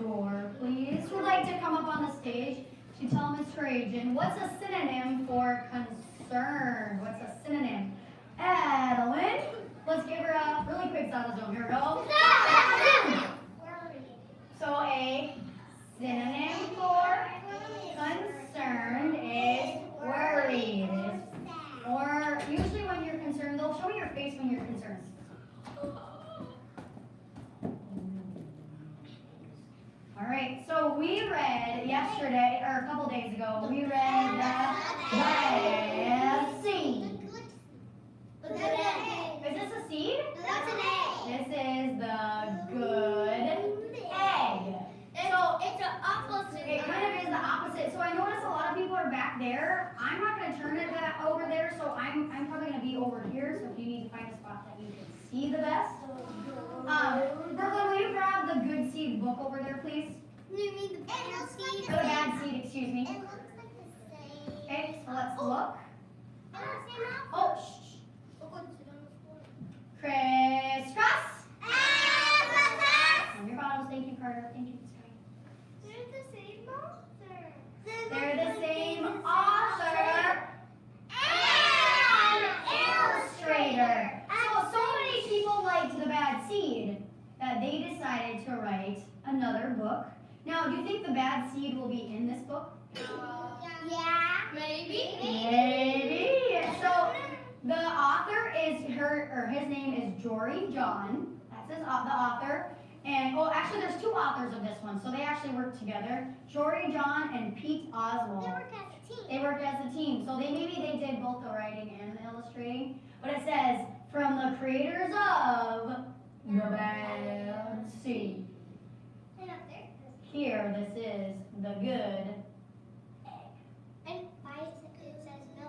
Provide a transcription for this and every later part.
door, please. Who'd like to come up on the stage to tell Miss Trajan what's a synonym for concerned? What's a synonym? Adeline, let's give her a really quick sound zone. Here we go. So a synonym for concerned is worried. Or usually when you're concerned, they'll show me your face when you're concerned. All right, so we read yesterday, or a couple days ago, we read the bad seed. Is this a seed? That's an egg. This is the good egg. So It's an opposite. it kind of is the opposite. So I notice a lot of people are back there. I'm not going to turn it that over there, so I'm probably going to be over here. So if you need to find a spot that you can see the best. Brooklyn, will you grab the good seed book over there, please? You mean the bad seed? Or the bad seed, excuse me. It looks like the same. Okay, so let's look. Oh, Oh, shh. Look what's on the floor. Crisscross. Ah, On your bottoms. Thank you, Carter. Thank you, Miss Carter. they're the same author. They're the same author and illustrator. So many people liked the bad seed that they decided to write another book. Now, do you think the bad seed will be in this book? Yeah. Maybe. Maybe. So the author is his name is Jory John. That's the author. And actually, there's two authors of this one, so they actually work together. Jory John and Pete Oswald. They work as a team. They work as a team, so maybe they did both the writing and the illustrating. But it says from the creators of the bad seed. And up there. Here, this is the good. And why it says no.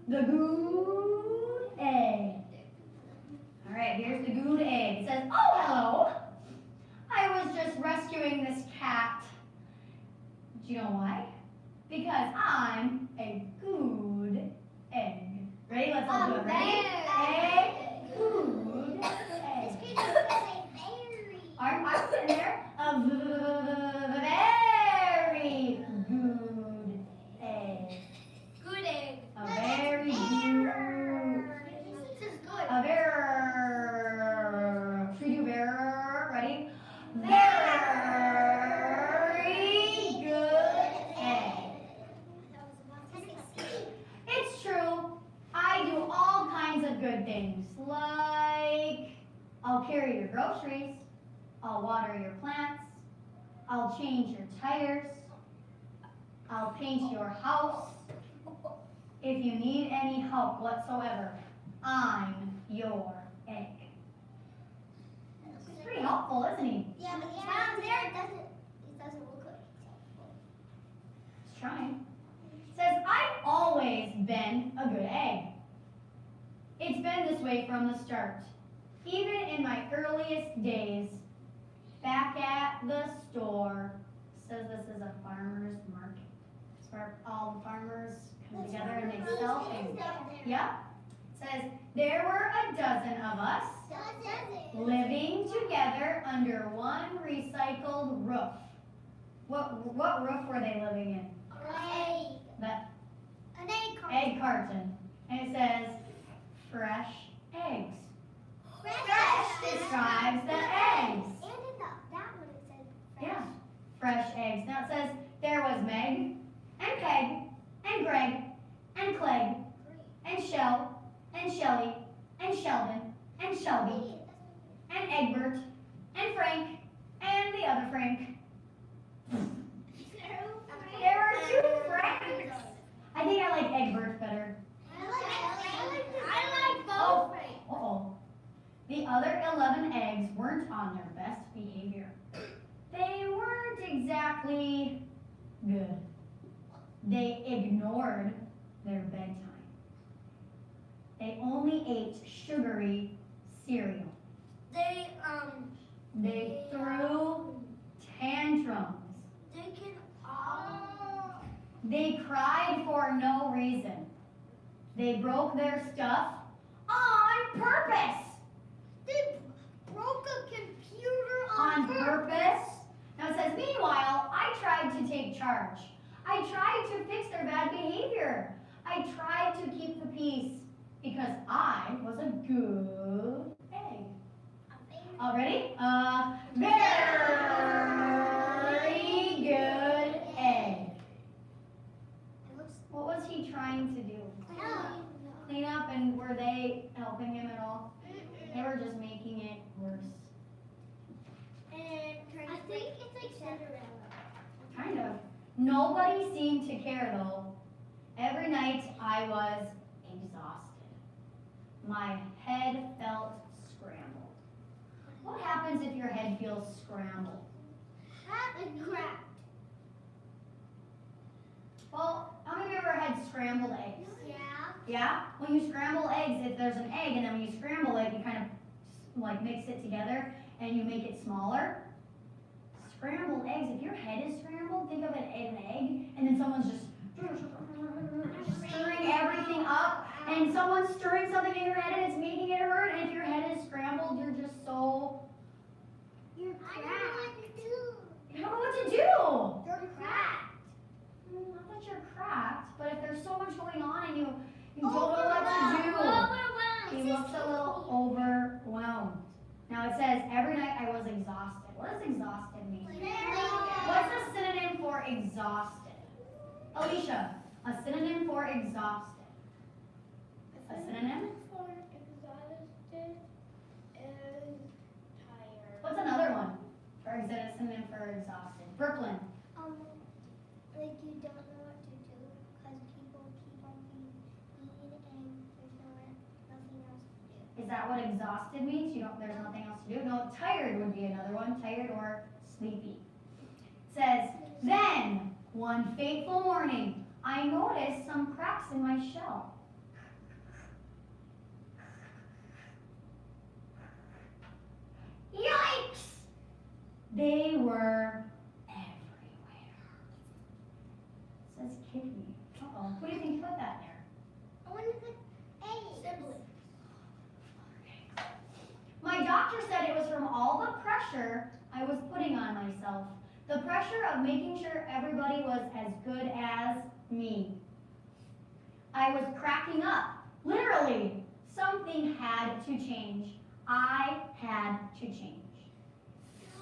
The good egg. All right, here's the good egg. It says, oh, hello. I was just rescuing this cat. Do you know why? Because I'm a good egg. Ready? Let's all do it. Ready? A good egg. This page doesn't say berry. I'm sitting there. A very good egg. Good egg. A very good. This is good. A very. Should we do very? Ready? Very good egg. It's true. I do all kinds of good things. Like, I'll carry your groceries. I'll water your plants. I'll change your tires. I'll paint your house. If you need any help whatsoever, I'm your egg. He's pretty helpful, isn't he? Yeah, but down there it doesn't look like it's helpful. He's trying. Says, I've always been a good egg. It's been this way from the start. Even in my earliest days, back at the store, says this is a farmer's market. It's where all the farmers come together and they sell things. Yep. Says, there were a dozen of us living together under one recycled roof. What roof were they living in? The An egg carton. egg carton. And it says, fresh eggs. Fresh Describes the eggs. And in that one it said fresh. Yeah, fresh eggs. Now it says, there was Meg, and Peg, and Greg, and Clegg, and Shell, and Shelly, and Sheldon, and Shelby, and Egbert, and Frank, and the other Frank. There were two Franks. I think I like Egbert better. I like both. Uh-oh. The other 11 eggs weren't on their best behavior. They weren't exactly good. They ignored their bedtime. They only ate sugary cereal. They threw tantrums. They cried for no reason. They broke their stuff on purpose. They broke take charge. I tried to fix their bad behavior. I tried to keep the peace because I was a good egg. All ready? Very good egg. What was he trying to do? Clean up, and were they helping him at all? They were just making it worse. I think it's like Cinderella. Kind of. Nobody seemed to care though. Every night I was exhausted. My head felt scrambled. What happens if your head feels scrambled? And cracked. Well, how many of you ever had scrambled eggs? Yeah. Yeah? When you scramble eggs, if there's an egg and then when you scramble it, you kind of like mix it together and you make it smaller. Scrambled eggs, if your head is scrambled, think of an egg and then someone's just stirring everything up and someone's stirring something in your head and it's making it hurt, and if your head is scrambled, you're just so... You're cracked. You don't know what to do. You're cracked. Not that you're cracked, but if there's so much going on and you don't know what to do. Overwhelmed. He looks a little overwhelmed. Now it says, every night I was exhausted. What does exhausted mean? What's a synonym for exhausted? Alicia, a synonym for exhausted. A synonym? For exhausted is tired. What's another one? For a synonym for exhausted. Brooklyn. Like you don't know what to do because people keep on being mean and there's nothing else to do. Is that what exhausted means? There's nothing else to do? No, tired would be another one. Tired or sleepy. It says, then, one fateful morning, I noticed some cracks in my shell. Yikes! They were everywhere. It says kidney. Uh-oh. What do you think you put that there? I want to put eggs. Siblings. My doctor said it was from all the pressure I was putting on myself. The pressure of making sure everybody was as good as me. I was cracking up. Literally, something had to change. I had to change.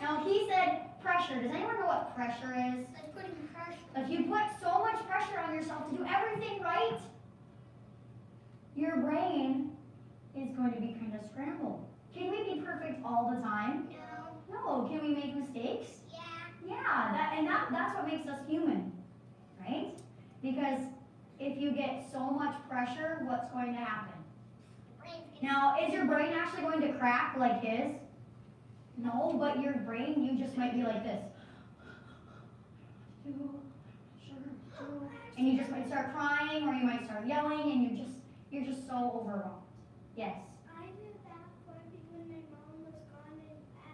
Now he said pressure. Does anyone know what pressure is? Like putting pressure. If you put so much pressure on yourself to do everything right, your brain is going to be kind of scrambled. Can we be perfect all the time? No. No. Can we make mistakes? Yeah. Yeah, that's what makes us human, right? Because if you get so much pressure, what's going to happen? Now, is your brain actually going to crack like his? No, but your brain, you just might be like this. And you just might start crying, or you might start yelling, and you're just so overwhelmed. Yes. I did that when my mom was gone at my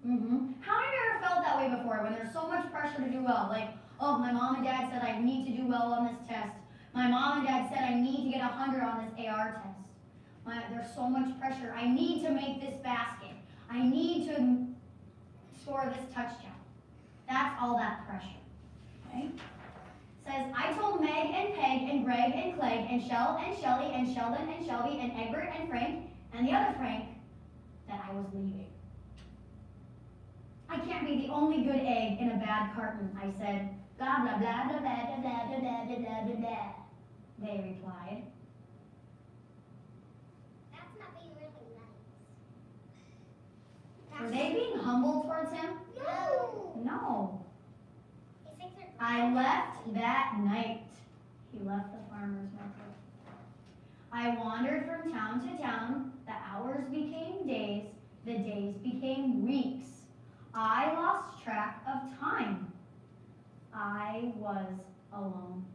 grandma's. How many of you ever felt that way before, when there's so much pressure to do well? Like, oh, my mom and dad said I need to do well on this test. My mom and dad said I need to get 100 on this AR test. There's so much pressure. I need to make this basket. I need to score this touchdown. That's all that pressure. Okay? It says, I told Meg and Peg and Greg and Clegg and Shell and Shelly and Sheldon and Shelby and Egbert and Frank and the other Frank that I was leaving. I can't be the only good egg in a bad carton, I said. Blah, blah, blah, blah, blah, blah, blah, blah, blah, blah, blah, blah. They replied. That's not being really nice. Were they being humble towards him? No. No. He thinks they're I left that night. He left the farmer's market. I wandered from town to town. The hours became days. The days became weeks. I lost track of time. I was alone.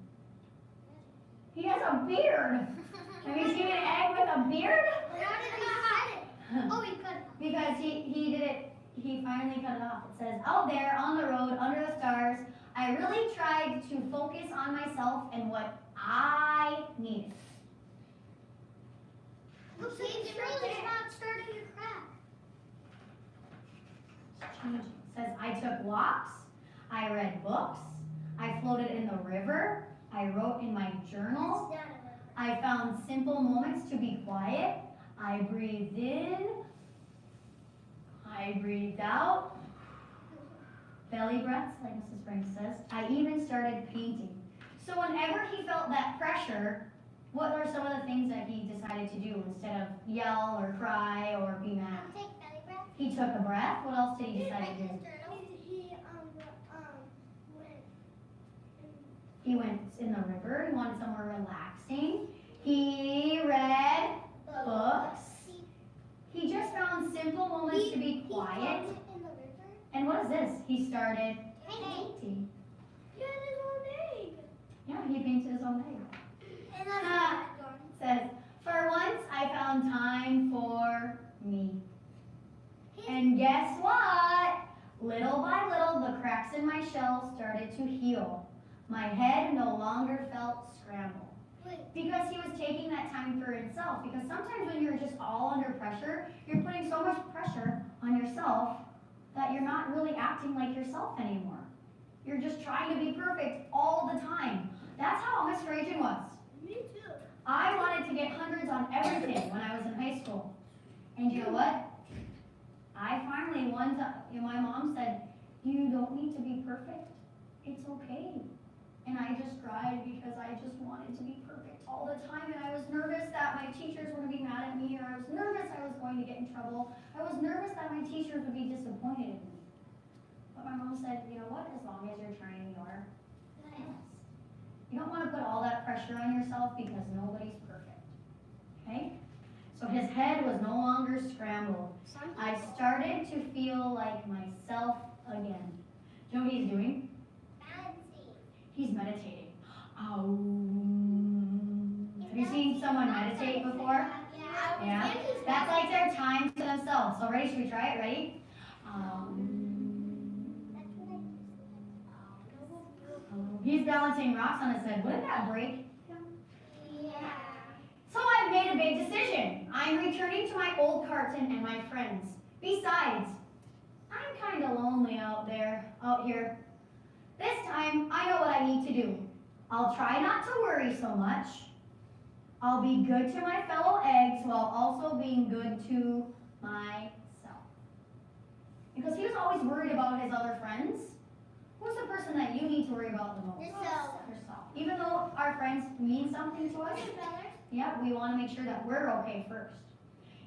He has a beard. Have you seen an egg with a beard? How did he cut it? Oh, he cut it. Because he did it, he finally cut it off. It says, out there on the road under the stars, I really tried to focus on myself and what I needed. Looks like it's really not starting to crack. It's changing. It says, I took walks, I read books, I floated in the river. I wrote in my journal. It's not a river. I found simple moments to be quiet. I breathed in. I breathed out. Belly breaths, like Mrs. Frank says. I even started painting. So whenever he felt that pressure, what are some of the things that he decided to do instead of yell or cry or be mad? Take belly breath. He took a breath. What else did he decide to do? He went in the river. He wanted somewhere relaxing. He read books. He just found simple moments to be quiet. In the river. And what is this? He started Painting. painting. He had his own egg. Yeah, he painted his own egg. And that's Ah. Says, for once I found time for me. And guess what? Little by little, the cracks in my shell started to heal. My head no longer felt scrambled. Because he was taking that time for himself. Because sometimes when you're just all under pressure, you're putting so much pressure on yourself that you're not really acting like yourself anymore. You're just trying to be perfect all the time. That's how Miss Trajan was. Me too. I wanted to get hundreds on everything when I was in high school. And you know what? I finally, one time, my mom said, you don't need to be perfect. It's okay. And I just cried because I just wanted to be perfect all the time. And I was nervous that my teachers were going to be mad at me, or I was nervous I was going to get in trouble. I was nervous that my teachers would be disappointed in me. But my mom said, you know what? As long as you're trying your best. You don't want to put all that pressure on yourself because nobody's perfect. Okay? So his head was no longer scrambled. I started to feel like myself again. Do you know what he's doing? He's meditating. Have you seen someone meditate before? Yeah. That's like their time to themselves. So ready? Should we try it? Ready? He's balancing rocks on his head. Wouldn't that break? So I've made a big decision. I'm returning to my old carton and my friends. Besides, I'm kind of lonely out here. This time, I know what I need to do. I'll try not to worry so much. I'll be good to my fellow eggs while also being good to myself. Because he was always worried about his other friends. Who's the person that you need to worry about the most? Yourself. Yourself. Even though our friends mean something to us, yeah, we want to make sure that we're okay first.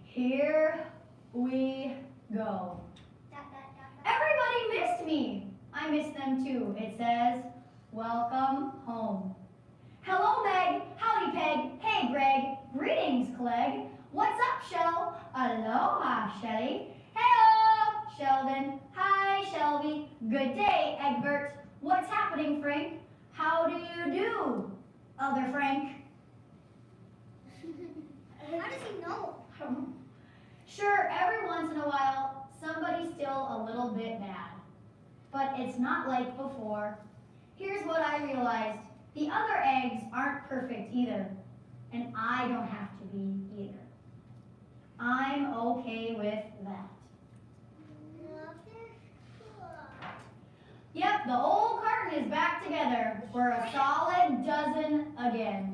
Here we go. Everybody missed me. I miss them too. It says, welcome home. Hello, Meg. Howdy, Peg. Hey, Greg. Greetings, Clegg. What's up, Shell? Aloha, Shelly. Hey-o, Sheldon. Hi, Shelby. Good day, Egbert. What's happening, Frank? How do you do, other Frank? How does he know? Sure, every once in a while, somebody's still a little bit bad. But it's not like before. Here's what I realized. The other eggs aren't perfect either. And I don't have to be either. I'm okay with that. Yep, the old carton is back together. We're a solid dozen again.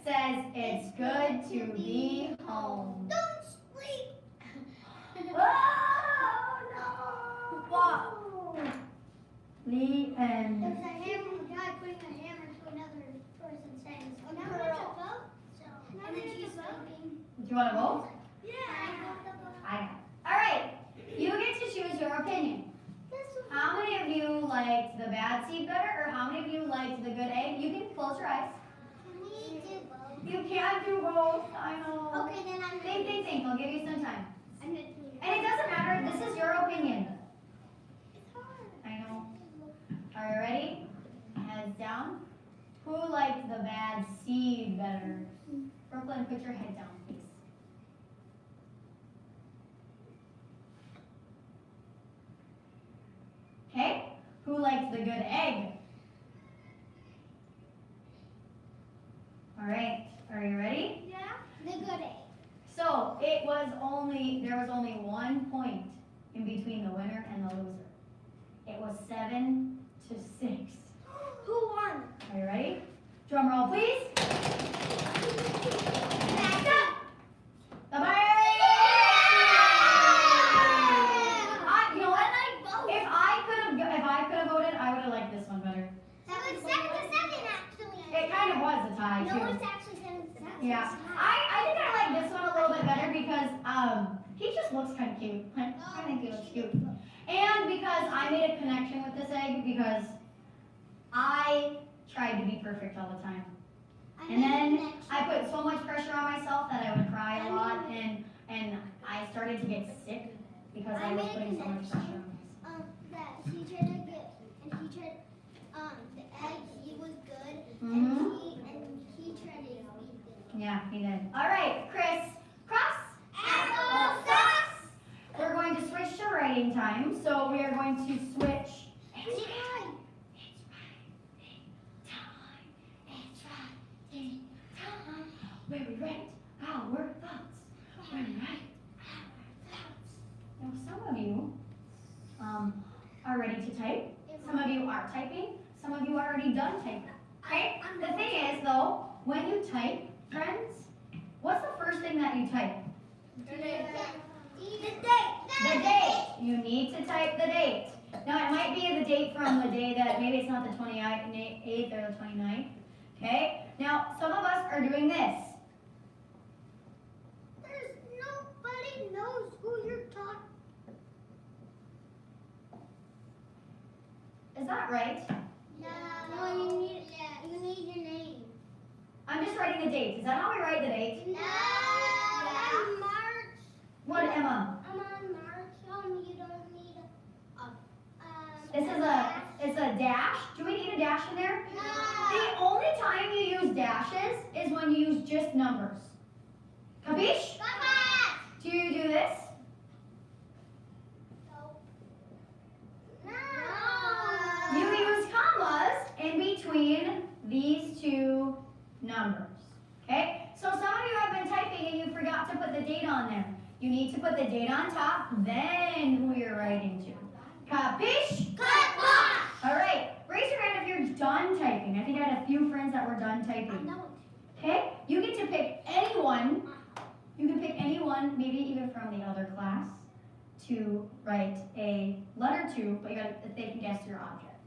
Says it's good to be home. Don't sleep. Oh no! Whoa! The end. There's a hammer, a guy putting a hammer to another person's hands. A girl. And then she's sleeping. Do you want to vote? Yeah. I have. All right. You get to choose your opinion. How many of you liked the bad seed better, or how many of you liked the good egg? You can close your eyes. We do both. You can't do both. I know. Okay, then I'm Think. I'll give you some time. I'm gonna do it. And it doesn't matter. This is your opinion. It's hard. I know. Are you ready? Heads down. Who liked the bad seed better? Brooklyn, put your head down, please. Okay. Who liked the good egg? All right. Are you ready? Yeah. The good egg. So there was only 1 point in between the winner and the loser. It was 7-6. Who won? Are you ready? Drum roll, please. Next up, the bird. You know what? If I could have voted, I would have liked this one better. So it's 7-7 actually. It kind of was a tie No, too. it's actually 7-7. Yeah, I think I like this one a little bit better because he just looks kind of cute. I think he looks cute. And because I made a connection with this egg because I tried to be perfect all the time. And then I put so much pressure on myself that I would cry a lot and I started to get sick because I was putting so much pressure on myself. That he tried to get, and he tried, the egg, he was good, Mhm. and he tried to beat it. Yeah, he did. All right, Chris, cross. Applesauce! We're going to switch to writing time. So we are going to switch. It's right. Time where we write our thoughts. Where we write our thoughts. Now, some of you are ready to type. Some of you are typing. Some of you are already done typing. Okay? The thing is, though, when you type, friends, what's the first thing that you type? The date. The date. You need to type the date. Now, it might be the date from the day that, maybe it's not the 28th or the 29th. Okay? Now, some of us are doing this. There's nobody knows who you're talking. Is that right? No, you need your name. I'm just writing the date. Is that how we write the date? No. I'm March. What, Emma? I'm on March. You don't need It's a dash. Do we need a dash in there? No. The only time you use dashes is when you use just numbers. Capiche? Papa. Do you do this? No. You use commas in between these two numbers. Okay? So some of you have been typing and you forgot to put the date on there. You need to put the date on top, then who you're writing to. Capiche? All right. Raise your hand if you're done typing. I think I had a few friends that were done typing. Okay? You get to pick anyone. You can pick anyone, maybe even from the other class, to write a letter to, but if they can guess your object.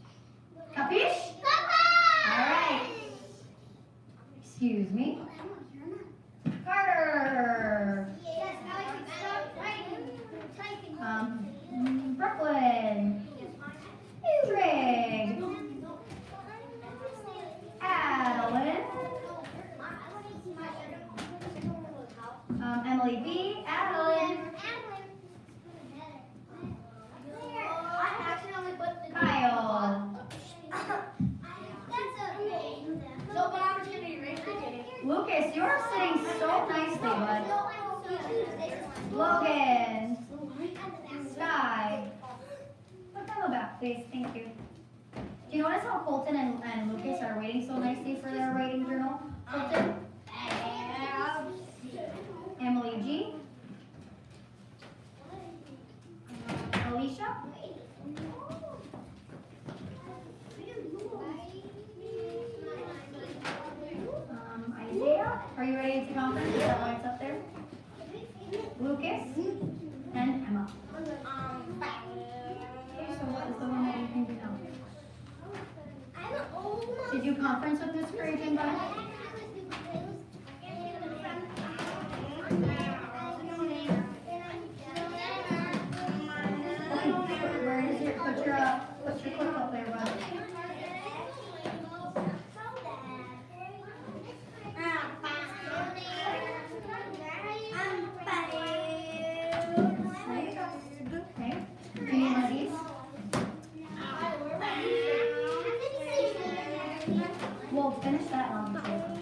Capiche? All right. Excuse me. Carter. Brooklyn. Trig. Adeline. Emily B. Adeline. Kyle. Lucas, you're sitting so nicely, bud. Logan. Sky. Put them back, please. Thank you. Do you notice how Colton and Lucas are waiting so nicely for their writing journal? Colton? Emily G. Alicia? Isaiah? Are you ready to conference? Is that why it's up there? Lucas? And Emma. Okay, so what is the one that you can do now? Did you conference with Miss Craven, bud? Where is your, put your clip up there, bud. Okay. Do you need one of these? We'll finish that on the table.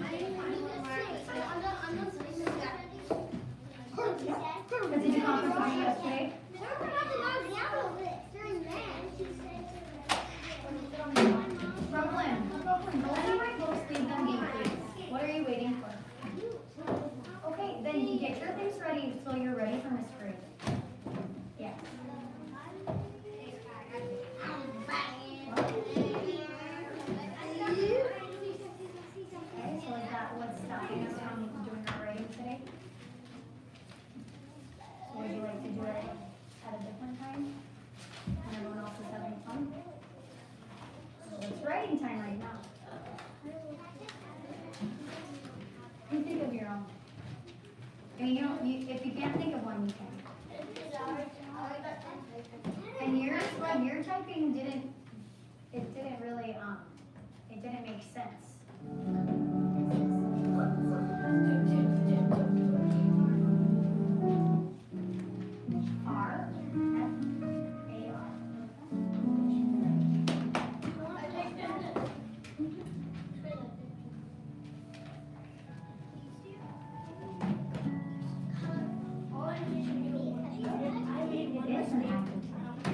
But did you conference with me yesterday? Brooklyn, go anywhere close, leave them be, please. What are you waiting for? Okay, then you get your things ready until you're ready for Miss Grace. Yeah. if you can't think of one, you can. And yours, like your typing didn't really, it didn't make sense. R, F, A, R. It is an active type.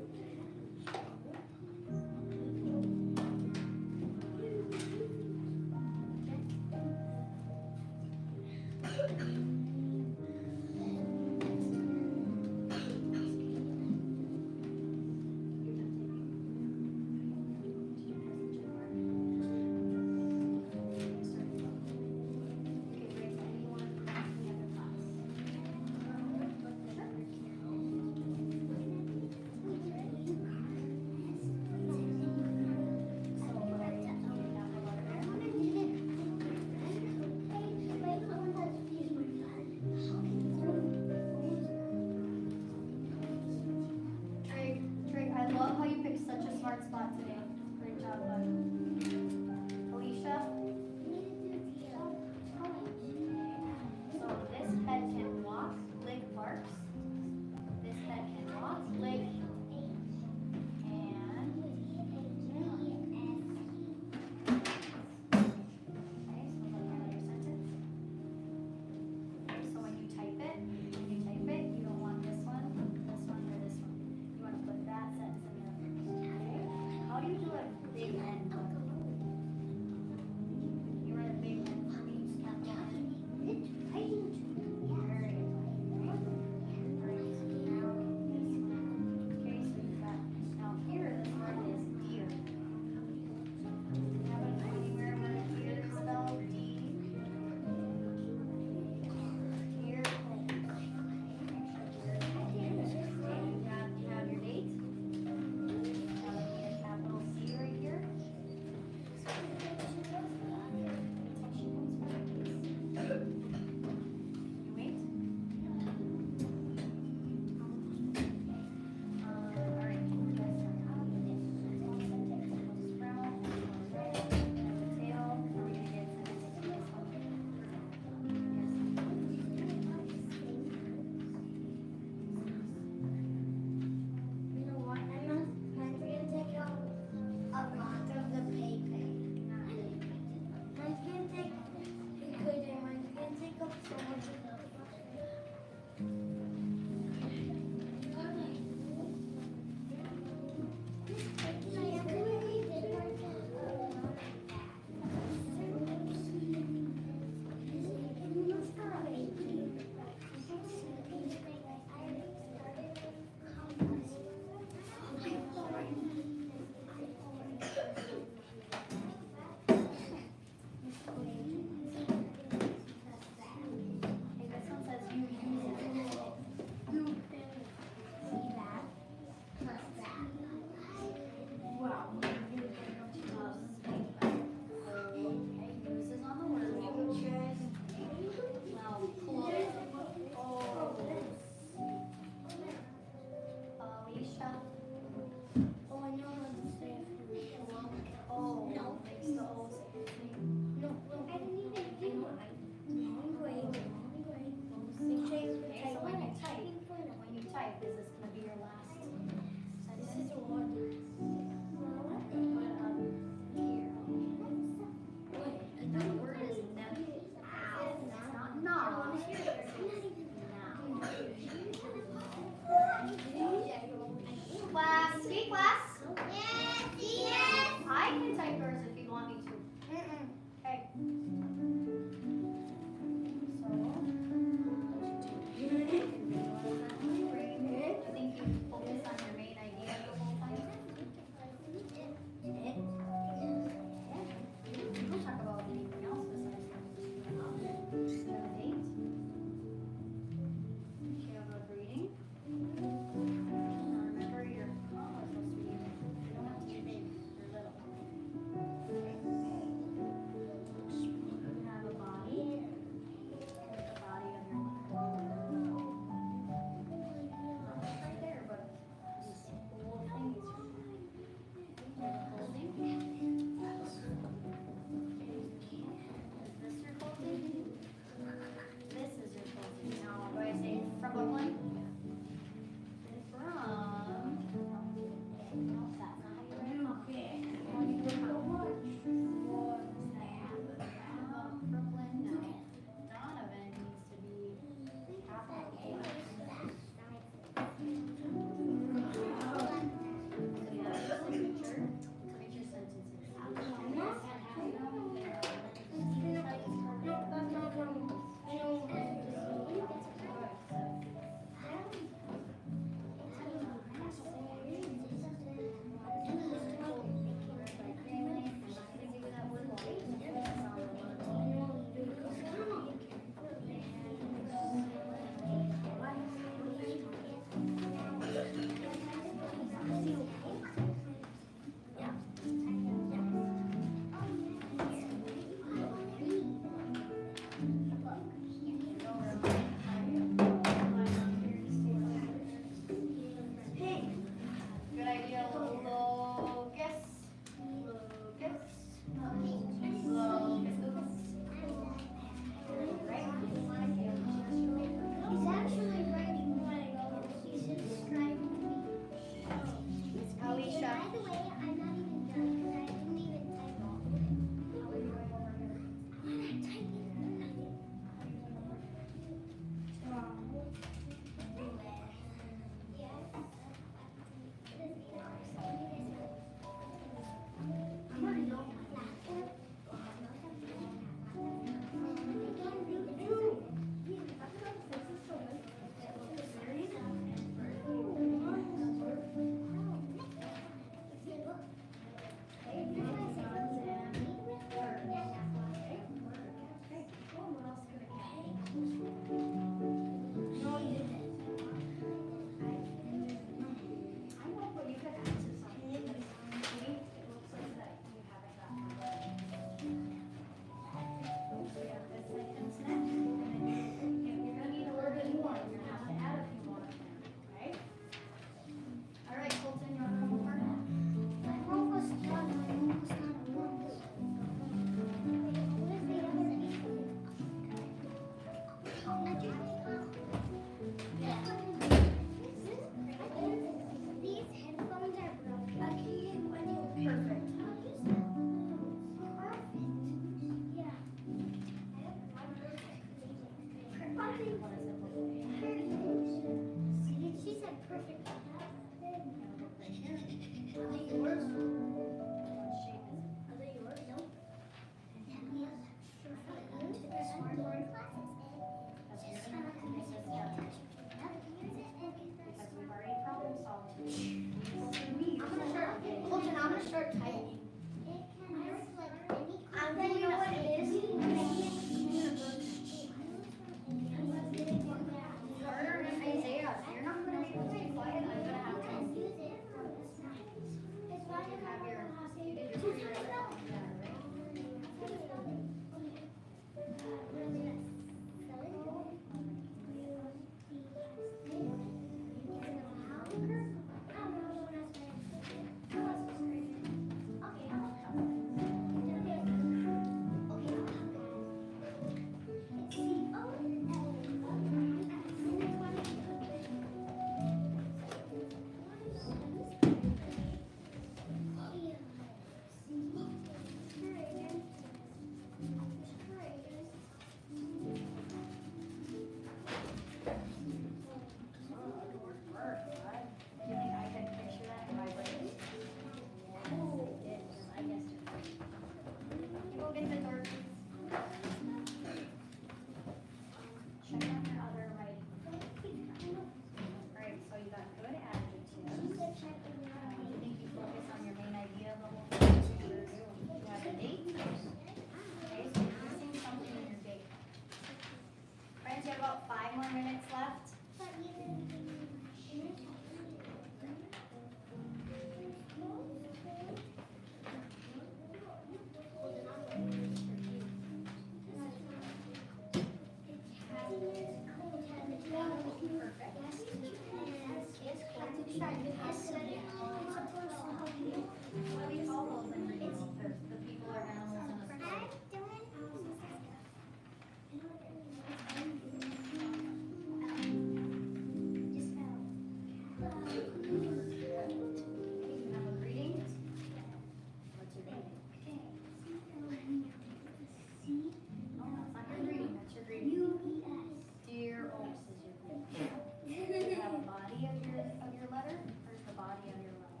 body of your letter, or is the body of your letter?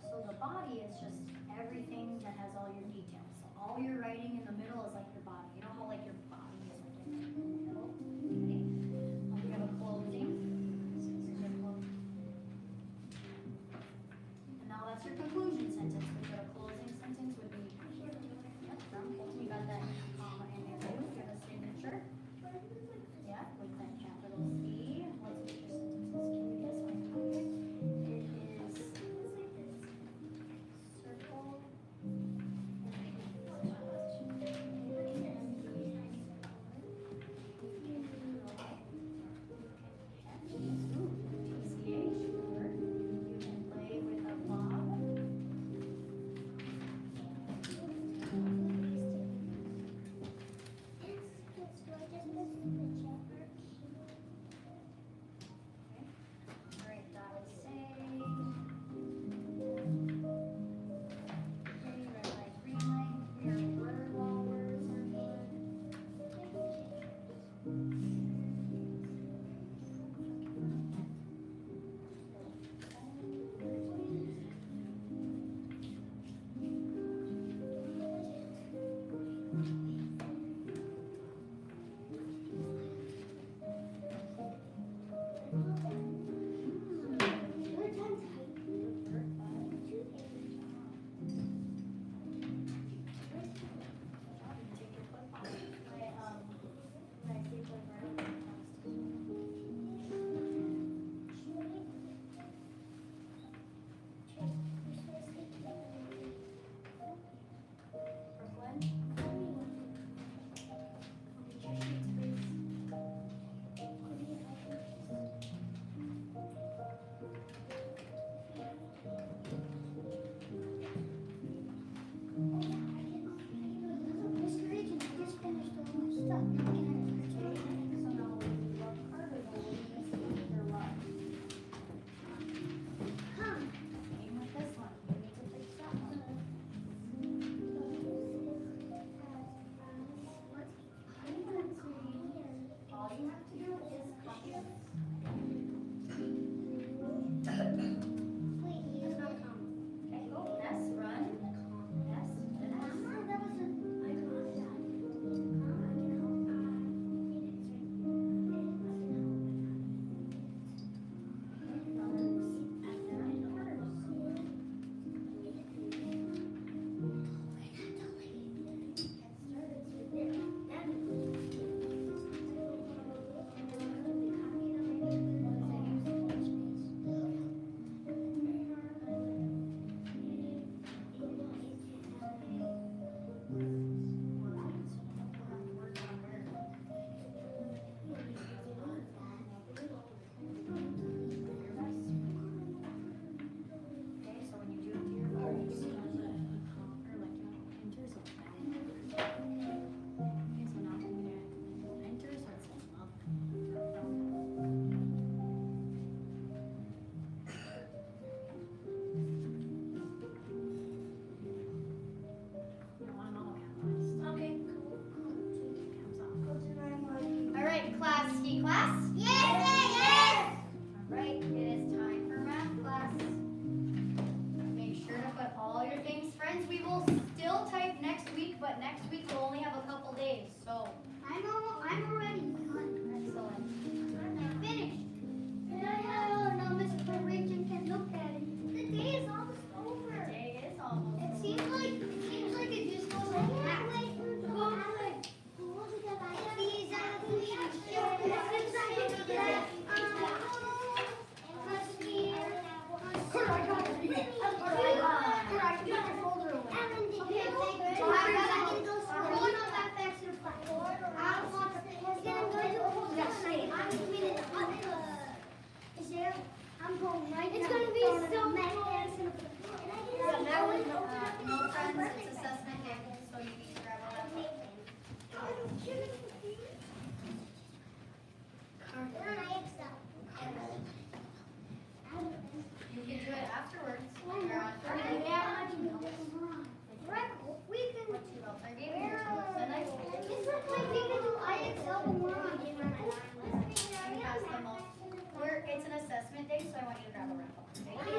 So the body is just everything that has all your details. So all your writing in the middle is like your body. You know how like your body is like in the middle? Okay. We have a closing. This is your closing. And now that's your conclusion sentence. We've got a closing sentence would be here. Yep, from closing. You got that comma in there too. You have a signature. Yeah, with that capital C. Let's get your sentences. Can you guess my topic? It is circle. have a raffle. Thank you.